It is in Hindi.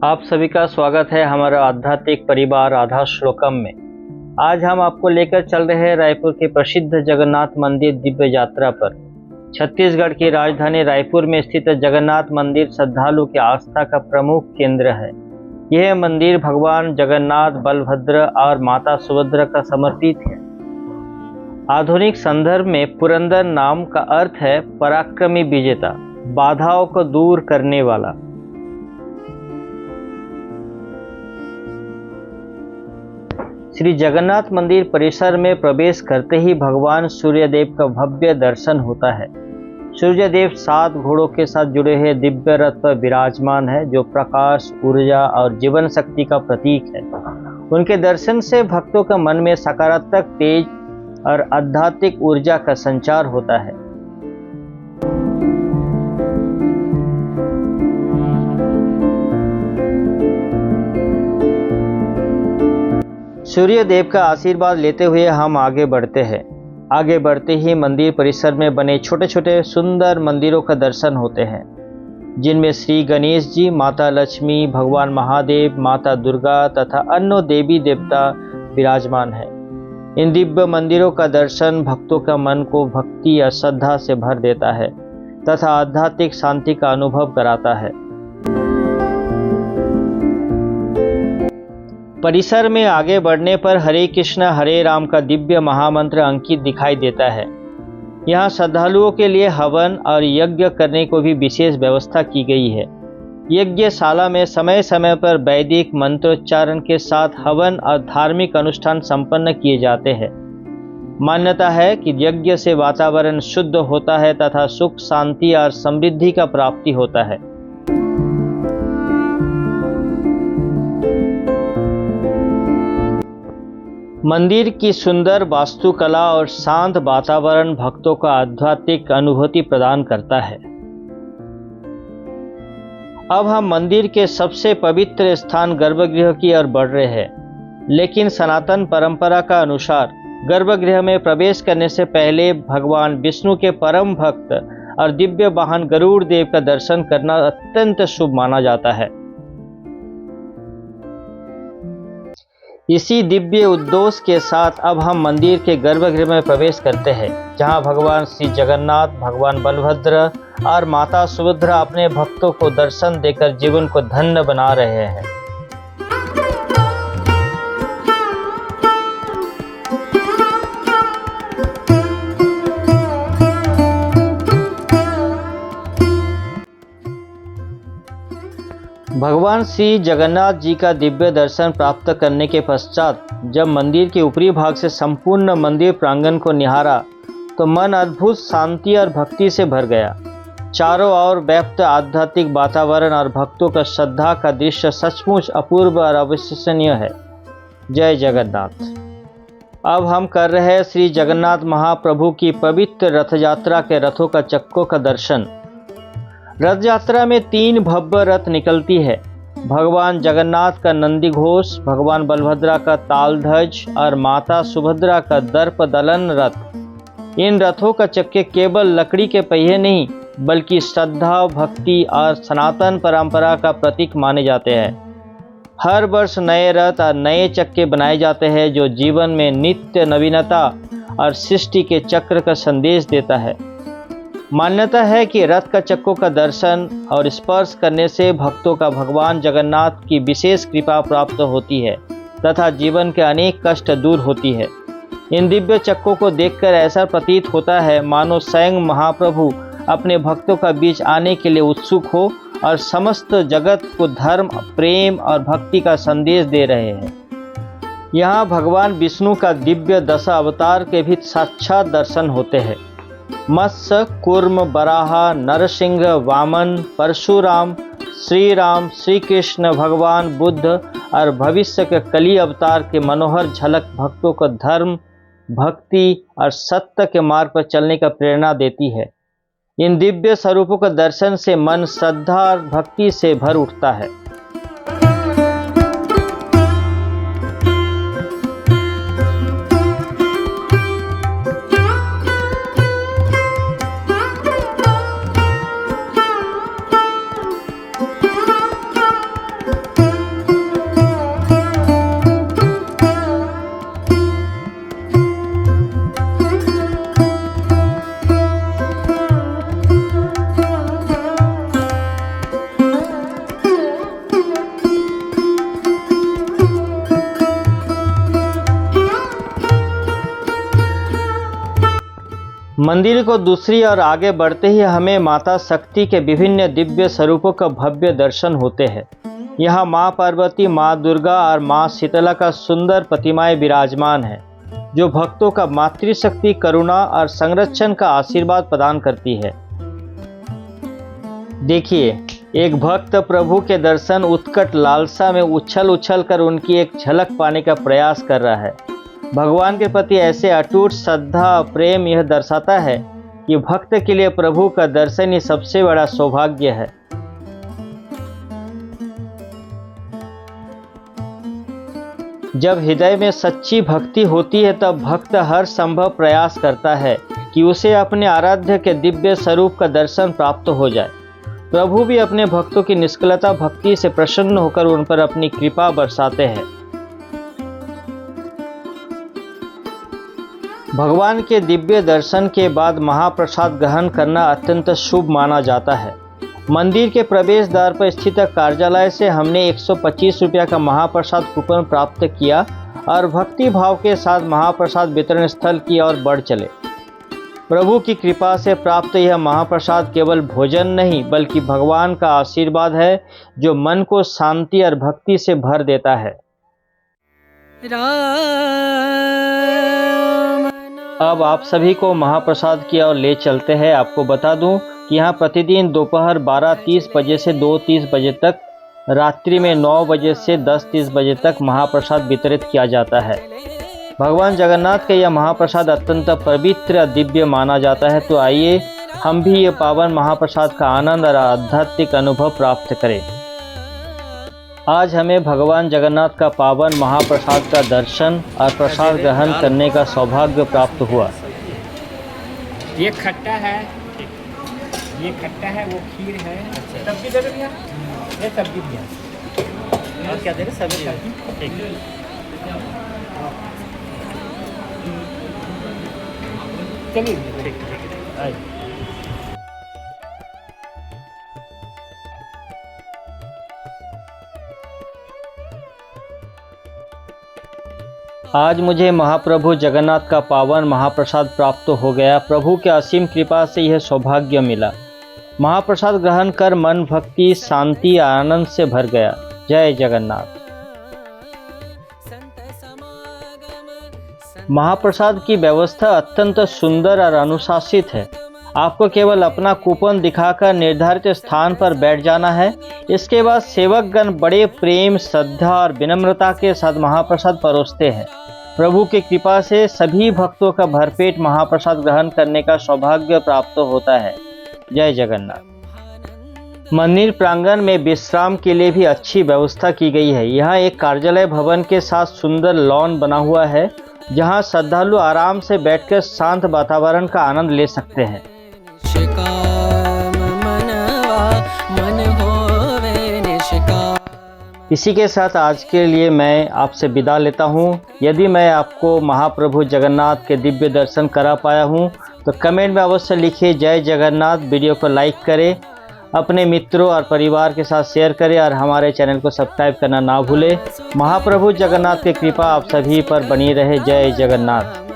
आप सभी का स्वागत है हमारा आध्यात्मिक परिवार आधा श्लोकम में। आज हम आपको लेकर चल रहे हैं रायपुर के प्रसिद्ध जगन्नाथ मंदिर दिव्य यात्रा पर। छत्तीसगढ़ की राजधानी रायपुर में स्थित जगन्नाथ मंदिर श्रद्धालु की आस्था का प्रमुख केंद्र है। यह मंदिर भगवान जगन्नाथ, बलभद्र और माता सुभद्रा का समर्पित है। आधुनिक संदर्भ में पुरंदर नाम का अर्थ है पराक्रमी विजेता, बाधाओं को दूर करने वाला। श्री जगन्नाथ मंदिर परिसर में प्रवेश करते ही भगवान सूर्यदेव का भव्य दर्शन होता है। सूर्यदेव 7 घोड़ों के साथ जुड़े हुए दिव्य रथ पर विराजमान है, जो प्रकाश, ऊर्जा और जीवन शक्ति का प्रतीक है। उनके दर्शन से भक्तों के मन में सकारात्मक, तेज और आध्यात्मिक ऊर्जा का संचार होता है। सूर्यदेव का आशीर्वाद लेते हुए हम आगे बढ़ते हैं। आगे बढ़ते ही मंदिर परिसर में बने छोटे छोटे सुंदर मंदिरों का दर्शन होते हैं, जिनमें श्री गणेश जी, माता लक्ष्मी, भगवान महादेव, माता दुर्गा तथा अन्य देवी देवता विराजमान हैं। इन दिव्य मंदिरों का दर्शन भक्तों का मन को भक्ति और श्रद्धा से भर देता है तथा आध्यात्मिक शांति का अनुभव कराता है। परिसर में आगे बढ़ने पर हरे कृष्ण हरे राम का दिव्य महामंत्र अंकित दिखाई देता है। यहाँ श्रद्धालुओं के लिए हवन और यज्ञ करने को भी विशेष व्यवस्था की गई है। यज्ञशाला में समय समय पर वैदिक मंत्रोच्चारण के साथ हवन और धार्मिक अनुष्ठान संपन्न किए जाते हैं। मान्यता है कि यज्ञ से वातावरण शुद्ध होता है तथा सुख, शांति और समृद्धि का प्राप्ति होता है। मंदिर की सुंदर वास्तुकला और शांत वातावरण भक्तों को आध्यात्मिक अनुभूति प्रदान करता है। अब हम मंदिर के सबसे पवित्र स्थान गर्भगृह की ओर बढ़ रहे हैं, लेकिन सनातन परंपरा का अनुसार गर्भगृह में प्रवेश करने से पहले भगवान विष्णु के परम भक्त और दिव्य वाहन गरुड़ देव का दर्शन करना अत्यंत शुभ माना जाता है। इसी दिव्य उद्देश्य के साथ अब हम मंदिर के गर्भगृह में प्रवेश करते हैं, जहां भगवान श्री जगन्नाथ, भगवान बलभद्र और माता सुभद्रा अपने भक्तों को दर्शन देकर जीवन को धन्य बना रहे हैं। भगवान श्री जगन्नाथ जी का दिव्य दर्शन प्राप्त करने के पश्चात जब मंदिर के ऊपरी भाग से संपूर्ण मंदिर प्रांगण को निहारा तो मन अद्भुत शांति और भक्ति से भर गया। चारों ओर व्याप्त आध्यात्मिक वातावरण और भक्तों का श्रद्धा का दृश्य सचमुच अपूर्व और अविश्वसनीय है। जय जगन्नाथ। अब हम कर रहे हैं श्री जगन्नाथ महाप्रभु की पवित्र रथ यात्रा के रथों का चक्कों का दर्शन। रथ यात्रा में 3 भव्य रथ निकलती है। भगवान जगन्नाथ का नंदी घोष, भगवान बलभद्रा का तालध्वज और माता सुभद्रा का दर्प दलन रथ। इन रथों का चक्के केवल लकड़ी के पहिए नहीं, बल्कि श्रद्धा, भक्ति और सनातन परंपरा का प्रतीक माने जाते हैं। हर वर्ष नए रथ और नए चक्के बनाए जाते हैं, जो जीवन में नित्य नवीनता और सृष्टि के चक्र का संदेश देता है। मान्यता है कि रथ का चक्कों का दर्शन और स्पर्श करने से भक्तों का भगवान जगन्नाथ की विशेष कृपा प्राप्त होती है तथा जीवन के अनेक कष्ट दूर होती है। इन दिव्य चक्कों को देखकर ऐसा प्रतीत होता है मानो स्वयं महाप्रभु अपने भक्तों का बीच आने के लिए उत्सुक हो और समस्त जगत को धर्म, प्रेम और भक्ति का संदेश दे रहे हैं। यहाँ भगवान विष्णु का दिव्य 10 अवतार के भी साक्षात दर्शन होते हैं। मत्स्य, कूर्म, बराह, नरसिंह, वामन, परशुराम, श्री राम, श्री कृष्ण, भगवान बुद्ध और भविष्य के कली अवतार के मनोहर झलक भक्तों को धर्म, भक्ति और सत्य के मार्ग पर चलने का प्रेरणा देती है। इन दिव्य स्वरूपों के दर्शन से मन श्रद्धा और भक्ति से भर उठता है। मंदिर को दूसरी ओर आगे बढ़ते ही हमें माता शक्ति के विभिन्न दिव्य स्वरूपों का भव्य दर्शन होते हैं। यहाँ माँ पार्वती, माँ दुर्गा और माँ शीतला का सुंदर प्रतिमाएं विराजमान है, जो भक्तों का मातृशक्ति, करुणा और संरक्षण का आशीर्वाद प्रदान करती है। देखिए, एक भक्त प्रभु के दर्शन उत्कट लालसा में उछल उछल कर उनकी एक झलक पाने का प्रयास कर रहा है। भगवान के प्रति ऐसे अटूट श्रद्धा और प्रेम यह दर्शाता है कि भक्त के लिए प्रभु का दर्शन ही सबसे बड़ा सौभाग्य है। जब हृदय में सच्ची भक्ति होती है तब भक्त हर संभव प्रयास करता है कि उसे अपने आराध्य के दिव्य स्वरूप का दर्शन प्राप्त हो जाए। प्रभु भी अपने भक्तों की निष्कलता भक्ति से प्रसन्न होकर उन पर अपनी कृपा बरसाते हैं। भगवान के दिव्य दर्शन के बाद महाप्रसाद ग्रहण करना अत्यंत शुभ माना जाता है। मंदिर के प्रवेश द्वार पर स्थित कार्यालय से हमने 125 रुपया का महाप्रसाद कूपन प्राप्त किया और भक्ति भाव के साथ महाप्रसाद वितरण स्थल की ओर बढ़ चले। प्रभु की कृपा से प्राप्त यह महाप्रसाद केवल भोजन नहीं बल्कि भगवान का आशीर्वाद है, जो मन को शांति और भक्ति से भर देता है। अब आप सभी को महाप्रसाद की ओर ले चलते हैं। आपको बता दूं कि यहाँ प्रतिदिन दोपहर 12:30 बजे से 2:30 बजे तक, रात्रि में 9 बजे से 10:30 बजे तक महाप्रसाद वितरित किया जाता है। भगवान जगन्नाथ का यह महाप्रसाद अत्यंत पवित्र और दिव्य माना जाता है। तो आइए हम भी ये पावन महाप्रसाद का आनंद और आध्यात्मिक अनुभव प्राप्त करें। आज हमें भगवान जगन्नाथ का पावन महाप्रसाद का दर्शन और प्रसाद ग्रहण करने का सौभाग्य प्राप्त हुआ। ये खट्टा है, ये खट्टा है, वो खीर है। सब्जी दे दो भैया, ये सब्जी भैया। और क्या दे रहे? सब्जी। ठीक है। चलिए, ठीक है, आइए। आज मुझे महाप्रभु जगन्नाथ का पावन महाप्रसाद प्राप्त हो गया। प्रभु के असीम कृपा से यह सौभाग्य मिला। महाप्रसाद ग्रहण कर मन भक्ति, शांति, आनंद से भर गया। जय जगन्नाथ। महाप्रसाद की व्यवस्था अत्यंत सुंदर और अनुशासित है। आपको केवल अपना कूपन दिखाकर निर्धारित स्थान पर बैठ जाना है। इसके बाद सेवकगण बड़े प्रेम, श्रद्धा और विनम्रता के साथ महाप्रसाद परोसते हैं। प्रभु की कृपा से सभी भक्तों का भरपेट महाप्रसाद ग्रहण करने का सौभाग्य प्राप्त होता है। जय जगन्नाथ। मंदिर प्रांगण में विश्राम के लिए भी अच्छी व्यवस्था की गई है। यहाँ एक कार्यालय भवन के साथ सुंदर लॉन बना हुआ है, जहाँ श्रद्धालु आराम से बैठकर शांत वातावरण का आनंद ले सकते हैं। इसी के साथ आज के लिए मैं आपसे विदा लेता हूँ। यदि मैं आपको महाप्रभु जगन्नाथ के दिव्य दर्शन करा पाया हूँ तो कमेंट में अवश्य लिखिए जय जगन्नाथ। वीडियो को लाइक करें, अपने मित्रों और परिवार के साथ शेयर करें और हमारे चैनल को सब्सक्राइब करना ना भूलें। महाप्रभु जगन्नाथ की कृपा आप सभी पर बनी रहे। जय जगन्नाथ।